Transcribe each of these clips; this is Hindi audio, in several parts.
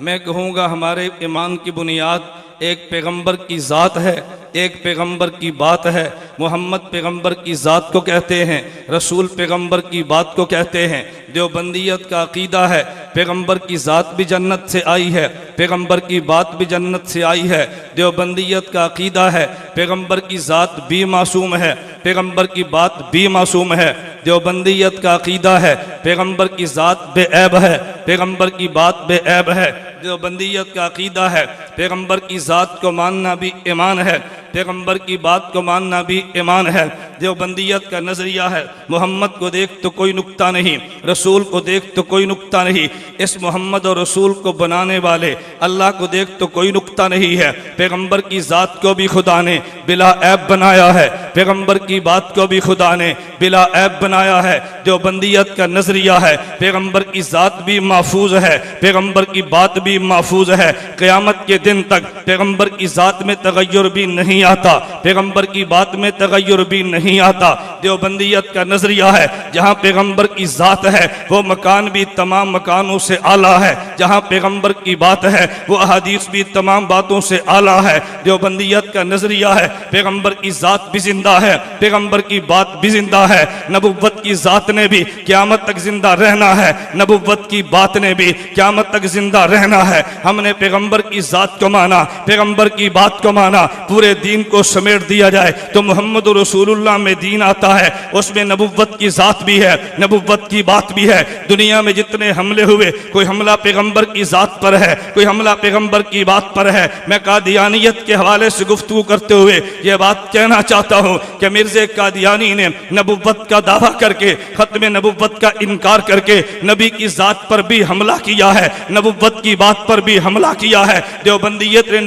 मैं कहूँगा हमारे ईमान की बुनियाद एक पैगंबर की ज़ात है, एक पैगंबर की बात है। मोहम्मद पैगंबर की ज़ात को कहते हैं, रसूल पैगंबर की बात को कहते हैं। देवबंदियत का अकीदा है पैगंबर की ज़ात भी जन्नत से आई है, पैगंबर की बात भी जन्नत से आई है। देवबंदियत का अकीदा है पैगंबर की ज़ात भी मासूम है, पैगंबर की बात भी मासूम है। देवबंदियत का अकीदा है पैगंबर की ज़ात बेऐब है, पैगंबर की बात बेऐब है। देवबंदियत का अकीदा है पैगंबर की ज़ात को मानना भी ईमान है, पैगंबर की बात को मानना भी ईमान है। देवबंदियत का नज़रिया है मोहम्मद को देख तो कोई नुक्ता नहीं, रसूल को देख तो कोई नुक्ता नहीं। इस मोहम्मद और रसूल को बनाने वाले अल्लाह को देख तो कोई नुक्ता नहीं है। पैगंबर की ज़ात को भी खुदा ने बिला ऐब बनाया है, पैगंबर की बात को भी खुदा ने बिला ऐब बनाया है। देवबंदियत का नज़रिया है पैगंबर की ज़ात भी महफूज है, पैगंबर की बात भी महफूज है। क़यामत के दिन तक पैगंबर की ज़ात में तगय्युर भी नहीं आता, पैगंबर की बात में तगय्युर भी नहीं आता। देवबंदियत का नज़रिया है जहाँ पैगंबर की ज़ात है वो मकान भी तमाम मकानों से आला है, जहाँ पैगंबर की बात है वो अहादीस भी तमाम बातों से आला है। देवबंदियत का नज़रिया है पैगंबर की ज़ात भी जिंदा है, पैगंबर की बात भी जिंदा है। नबुव्वत की ज़ात ने भी क़यामत तक जिंदा रहना है, नबुव्वत की बात ने भी क़यामत तक जिंदा रहना है। हमने पैगंबर की ज़ात को माना, पैगंबर की बात को माना, पूरे दीन को समेट दिया जाए तो मोहम्मद रसूलुल्लाह में दीन आता है, उसमें नबुव्वत की ज़ात भी है, नबुव्वत की बात भी है। दुनिया में जितने हमले हुए कोई हमला पैगंबर की ज़ात पर है, कोई हमला पैगंबर की बात पर है। मैं कादियानियत के हवाले से गुफ्तगू करते हुए ये बात कहना चाहता हूँ कि मिर्ज़ा कादियानी ने नबुव्वत का दावा करके, ख़त्म नबुव्वत का इनकार करके नबी की ज़ात पर भी हमला किया है, नबुव्वत की बात पर भी हमला किया है। देवबंदियत ने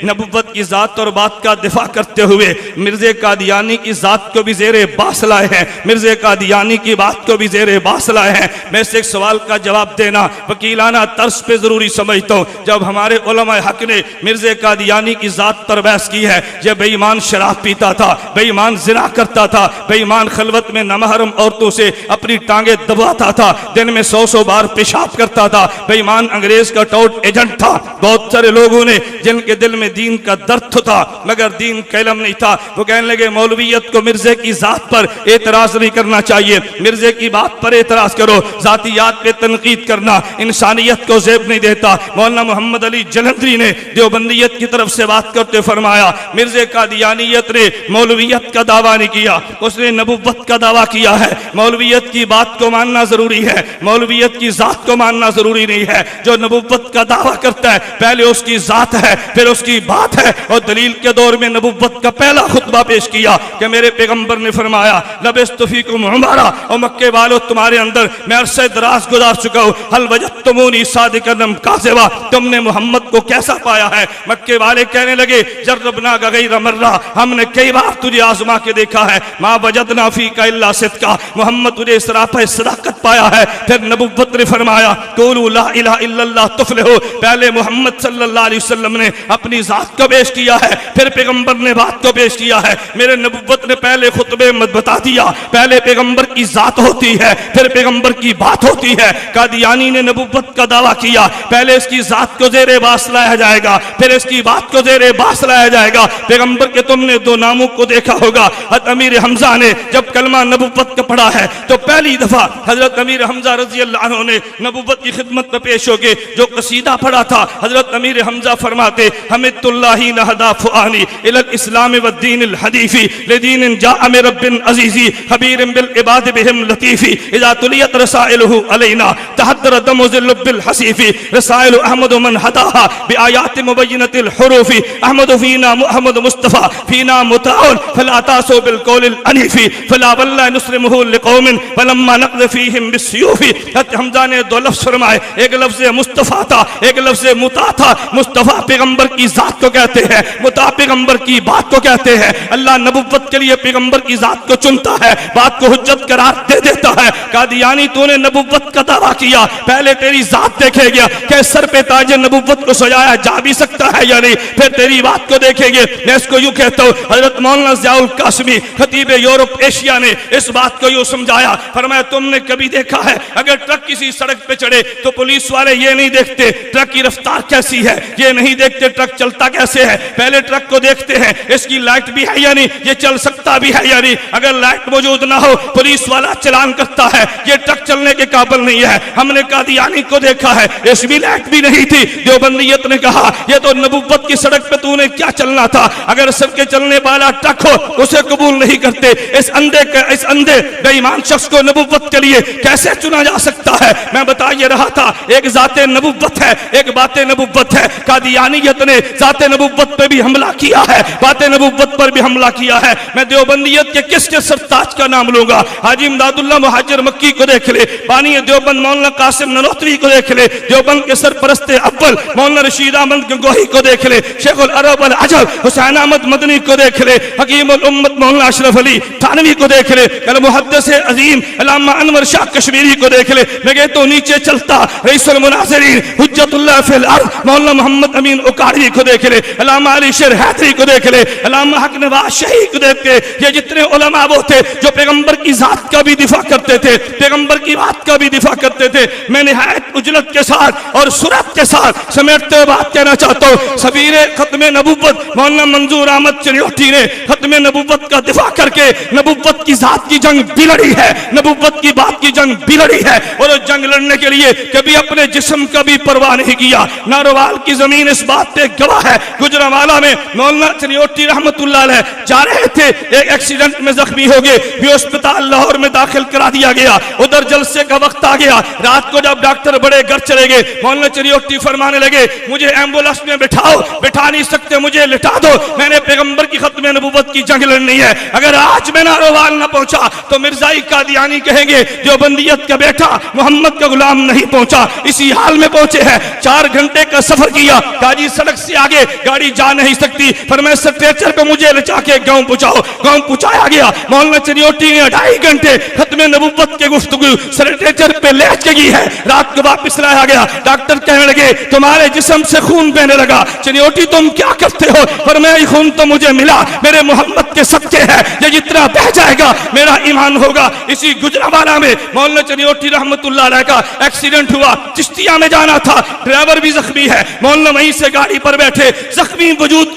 नबुव्वत की ज़ात और बात का दिफा करते हुए मिर्ज़ा कादियानी की ज़ात को भी ज़ेरे बास लाए हैं, मिर्ज़ा कादियानी की बात को भी ज़ेरे बास लाए हैं। मैं इस एक सवाल का जवाब देना वकीलाना तर्ज पे ज़रूरी समझता हूँ। जब हमारे उलमाए हक ने मिर्ज़ा कादियानी की ज़ात पर बहस की है, जब बेईमान शराब पीता था, बेईमान ज़िना करता था, बेईमान खलवत में नामहरम औरतों से अपनी टांगे दबाता था, दिन में 100 बार पेशाब करता था, बेईमान अंग्रेज का टॉट एजेंट था। बहुत सारे लोगों ने जिनके दिल में दीन का दर्द था मगर दीन का इल्म नहीं था, वो कहने लगे मौलवियत को मिर्ज़े की ज़ात पर एतराज़ नहीं करना चाहिए, मिर्ज़े की बात पर एतराज़ करो, ज़ातियात पे तनकीद करना इंसानियत को ज़ेब नहीं देता। मौलाना मोहम्मद अली जलंधरी ने देवबंदियत की तरफ से बात करते फरमाया मिर्ज़ा कादियानियत ने मौलवियत का दावा नहीं किया, उसने नबुव्वत का दावा किया है। मौलवियत की बात को मानना ज़रूरी है, मौलवियत की ज़ात को मानना ज़रूरी नहीं है। जो नबुव्वत का दावा करता है पहले उसकी ज़ात है फिर उसकी बात है। और दलील के दौर में नबुव्वत का पहला खुतबा पेश किया कि मेरे पैगंबर ने फरमाया लबिस्तु फीकुम उमरा, और मक्के वालों तुम्हारे अंदर मैं अरसे दराज गुजार चुका हूँ, हल वजदतुमूनी सादिकन काज़िबा, तुमने मोहम्मद को कैसा पाया है? मक्के वाले कहने लगे जर्रबना गैर मर्रा, हमने कई बार तुझे आजमा के देखा है, मा वजदना फीका इल्ला सिद्का, मोहम्मद तुझे सराफा सदाकत पाया है। फिर नबुव्वत ने फरमाया कुलू ला इलाहा इल्लल्लाह तुफलिहू, पहले मोहम्मद सल्लल्लाहु अलैहि वसल्लम ने अपनी ज़ात को पेश किया है, फिर पैगंबर ने बात को पेश किया है। मेरे नबुव्वत ने पहले खुतबे में बता दिया पहले पैगंबर की ज़ात होती है फिर पैगंबर की बात होती है। कादियानी ने नबुव्वत का दावा किया पहले इसकी ज़ात को ज़ेरे बास लाया जाएगा फिर इसकी बात को ज़ेरे बास लाया जाएगा। पैगंबर के तुमने दो नामों को देखा होगा, हज़रत अमीर हमजा ने जब कलमा नबुव्वत का पढ़ा है तो पहली दफा हज़रत अमीर हमजा रज़ी अल्लाह अन्हु ने नबुव्वत की खिदमत में पेश होके जो कसीदा पढ़ा था, हज़रत अमीर हमजा फरमाते हमिदुल्लाहि नहदा फुआनी इलल इस्लाम व दीनिल हदीफी लिदीनिन जाअ मिन रब्बिन अज़ीज़ी खबीरिन बिल इबाद बिहिम लतीफ़ी इज़ा तुलियत रसाइलुहु अलैना तहद्दर दमु ज़िल बिल हसीफ़ी रसाइल अहमद मन हदाहा बिआयात मुबय्यनतिल हुरूफ़ी अहमद फीना मुहम्मद मुस्तफ़ा फीना मुताउन फला तासु बिल कौलिल अनीफ़ी फला वल्ला नुस्रिमुहु लिकौमिन फलम्मा नक़ज़ फ़ीहिम बिस्सयूफ़ी। हज़रत हमजा ने दो लफ्ज़ फरमाए, एक लफ्ज़ मुस्तफ़ा था, एक लफ्ज़ मुता था। मुस्तफ़ा पैगंबर की ज़ात को कहते हैं, मुता पैगंबर की बात को कहते हैं। हैं। अल्लाह नबुव्वत के लिए पैगंबर की जात को चुनता है, बात को हुज्जत करार दे देता है। कादियानी तूने नबुव्वत का दावा किया, पहले तेरी जात देखेगा कि सर पे ताज नबुव्वत को सजाया जा भी सकता है या नहीं, फिर तेरी बात को देखेंगे। मैं इसको यूं कहता हूं, हजरत मौलाना ज़ियाउल कासिमी खतीब यूरोप एशिया ने इस बात को यूं समझाया, फरमाया तुमने कभी देखा है अगर ट्रक किसी सड़क पे चढ़े तो पुलिस वाले ये नहीं देखते ट्रक की रफ्तार कैसी है, ये नहीं देखते ट्रक चलता कैसे है, पहले ट्रक को देखते हैं इसकी लाइट भी है या नहीं, ये चल सकता भी है या नहीं। अगर लाइट मौजूद ना हो पुलिस वाला चलान करता है, ये ट्रक चलने के काबिल नहीं है। हमने कादियानी को देखा है, इसमें लाइट भी नहीं थी। देवबंदियत ने कहा ये तो नबुव्वत की सड़क पे तूने क्या चलना था, अगर सबके चलने वाला ट्रक हो उसे कबूल नहीं करते। इस अंधे बेईमान शख्स को नबुव्वत के लिए कैसे चुना जा सकता है। मैं बता ये रहा था एक जाते नबुव्वत है, एक बातें नबुव्वत है। कादियानियत ने जाते नबुव्वत पे भी हमला किया है, बातें नबुव्वत पर भी हमला किया है। मैं देवबंदियत के किसके सरताज का नाम लूंगा, हाजी इमदादुल्लाह मुहाजिर मक्की को देख ले, बानी देवबंद मौलाना कासिम ननोतवी को देख ले, देवबंद के सरपरस्ते अव्वल मौलाना रशीद अहमद गंगोही को देख ले, शेखुल अरब अल अजब हुसैन अहमद मदनी को देख ले, हकीमुल उम्मत मौलाना अशरफ अली थानवी को देख ले, अल मुहद्दिस अजीम अल्लामा अनवर शाह कश्मीरी को देख ले। मैं तो नीचे चलता रईसुल मुनाज़िरीन हुज्जतुल्लाह फिल अर्ज़ मौलाना मोहम्मद अमीन उकाड़वी को देख ले, अल्लामा अली शेर हैदरी को देख ले, अल्लामा हक नवाज शहीद को देख के, ये जितने उलमा वो थे जो पैगंबर की जात का भी दिफा करते थे, पैगंबर की बात का भी दिफा करते थे। मैं निहायत उजलत के साथ और सुरत के साथ समेटते हुए बात कहना चाहता हूँ, सफीरे खत्मे नबुव्वत मौलाना मंजूर अहमद चिन्योटी ने खत्मे नबुव्वत का दिफा करके नबुव्वत की जात की जंग भी लड़ी है, नबुव्वत की बात की जंग भी लड़ी है, और जंग लड़ने के लिए कभी अपने जिस्म का भी परवाह नहीं किया। नारोवाल की जमीन इस बात पे गवाह है। गुजरांवाला में मौलाना चिन्योटी रहमतुल्लाह अलैह जा रहे थे, एक एक्सीडेंट में जख्मी हो गए, भी अस्पताल लाहौर में दाखिल करा दिया गया। उधर जलसे का वक्त आ गया, रात को जब डॉक्टर बड़े घर चले गए, मौलाना चिन्योटी फरमाने लगे मुझे एम्बुलेंस में बिठाओ, बिठा नहीं सकते मुझे लिटा दो, मैंने पैगंबर की खत्म नबुव्वत की जंग लड़नी है। अगर आज मैं नारोवाल न पहुंचा तो मिर्जाई कादियानी कहेंगे देवबंदियत का बेटा मोहम्मद का गुलाम नहीं पहुंचा। इसी हाल में पहुंचे हैं, 4 घंटे का सफर किया, काजी सड़क से आगे गाड़ी जा नहीं सकती, पर मैं स्ट्रेचर पे मुझे ले जाके गांव पहुंचाओ, गांव पहुंचाया गया। मौलाना चिन्योटी ने 2.5 घंटे खत्म नबुव्वत के गुफ्तगू स्ट्रेचर पे ले गई है, रात को वापस लाया गया। डॉक्टर कहने लगे तुम्हारे जिस्म से खून बहने लगा, चिन्योटी तुम क्या करते हो, पर मैं खून तो मुझे मिला मेरे मोहम्मद के सदके है, ये जितना बह जाएगा मेरा ईमान होगा। इसी गुजरांवाला में मौलाना चिन्योटी रहमतुल्लाह अलैह का एक्सीडेंट हुआ, चिश्तिया में जाना था, ड्राइवर भी जख्मी है, मौलाना वहीं से गाड़ी पर बैठे जख्मी वजूद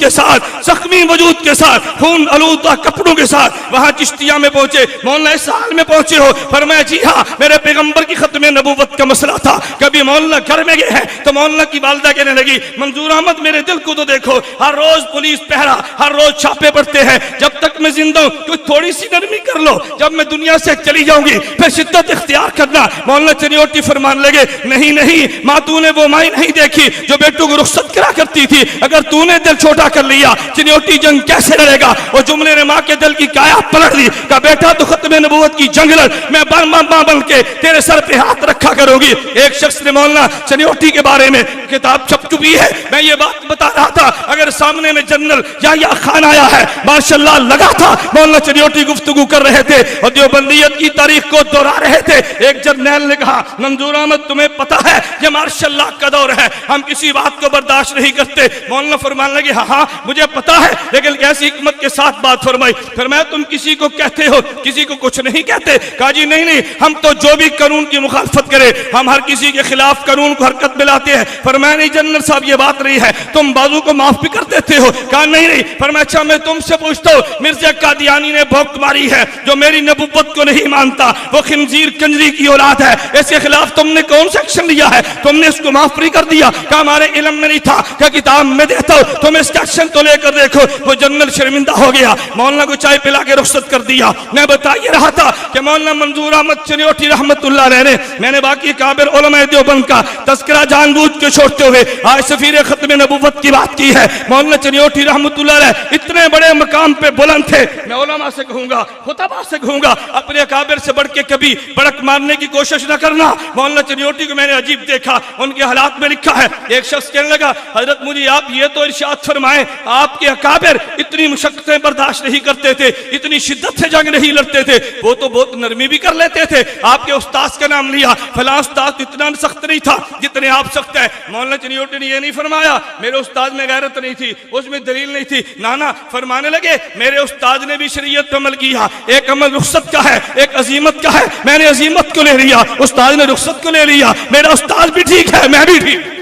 के साथ खून आलूदा कपड़ों के साथ वहां चिश्तिया में पहुंचे। मौलाना इस हाल में पहुंचे हो, फरमाया जी हाँ मेरे पैगंबर की खत्म नबुव्वत का मसला था। कभी मौलाना घर में गए हैं तो मौलाना की वालिदा कहने लगी मंजूर अहमद मेरे दिल को तो देखो, हर रोज पुलिस पहरा, हर रोज छापे पड़ते हैं, जब तक मैं जिंदा हूं कोई थोड़ी सी नरमी कर लो, जब मैं दुनिया से चली जाऊंगी फिर शिद्दत इख्तियार करना। मौलाना चिन्योटी फरमान लगे नहीं माँ तूने वो माई नहीं देखी जो बेटों को रुखसत करा करती थी, अगर तूने दिल छोटा कर लिया चिन्योटी जंग कैसे लड़ेगा। और जुमले ने माँ के दिल की काया पलट दी, का बेटा तो खत्म नबुव्वत की जंग लड़, मैं मां बन के तेरे सर पे हाथ रखा करूंगी। एक शख्स ने मौलाना चिन्योटी के बारे में किताब छप चुकी है, मैं ये बात बता रहा था, अगर सामने में जनरल या खान आया है माशाल्लाह लगा था मौलाना चिन्योटी गुफ्तगू कर रहे थे और देवबंदियत की तारीख को दोहरा रहे थे। एक जर्नैल ने कहा मंजूर अहमद तुम्हें पता है ये मार्शल का दौर है, हम किसी बात को बर्दाश्त नहीं करते। मौलाना फरमान लगे हाँ मुझे पता है, लेकिन कैसी हिकमत के साथ बात फरमाई, फरमाया तुम किसी को कहते हो किसी को कुछ नहीं कहते। कहा जी नहीं हम तो जो भी कानून की मुखालफत करे हम हर किसी के खिलाफ कानून को हरकत में लाते हैं। फरमाया नहीं जनरल साहब ये बात नहीं है, तुम बाजू को माफ भी कर देते हो। कहा नहीं फरमाया अच्छा मैं तुमसे पूछता हूँ, मिर्जा कादियानी ने भौंक मारी है जो मेरी नबुव्वत को नहीं मानता, वो खिंजीर कंजरी की औलाद है, इसके खिलाफ तुमने कौन सा एक्शन लिया है, तुमने इसको माफ नहीं कर दिया। कहा हमारे इल्म में नहीं था, क्या किताब में देता हूं, तुम इसका एक्शन तो लेकर देखो। वो जनरल शर्मिंदा हो गया, मौलाना को चाय पिला के रुखसत कर दिया। मैं बता ये रहा था कि मौलाना मंजूर अहमद चिन्योटी रहमतुल्लाह अलैह ने, मैंने बाकी काबिर उलमा देवबंद का तज़किरा जानबूझ के छोड़ते हुए आज सफीर खत्म नबुव्वत की बात की है। मौलाना चिन्योटी रहमतुल्लाह अलैह इतने बड़े मकाम पे बुलंद थे, मैं उलमा से कहूंगा खुतबा से कहूंगा अपने काबिर से बढ़ के कभी बड़क मारने की कोशिश न करना। मौलाना चिन्योटी को मैंने अजीब देखा, उनके हालात में लिखा है, एक शख्स कहने लगा हजरत मुझे आप ये तो इरशाद फरमाएं आपके अकाबिर इतनी मुशक्कतें बर्दाश्त नहीं करते थे, इतनी शिद्दत से जंग नहीं लड़ते थे, वो तो बहुत नरमी भी कर लेते थे। आपके उस्ताद का नाम लिया, फलां उस्ताद इतना सख्त नहीं था जितने आप सख्त है। मौलाना चनियोटी ने यह नहीं फरमाया मेरे उस्ताद में गैरत नहीं थी, उसमें दलील नहीं थी, नाना फरमाने लगे मेरे उस्ताद ने भी शरीयत पर अमल किया। एक अमल रुखसत का है, एक अजीमत का है, मैंने अजीमत को ले लिया, उस्ताद ने रुखसत को ले लिया। मेरा उस्ताद भी ठीक है, मैं भी ठीक।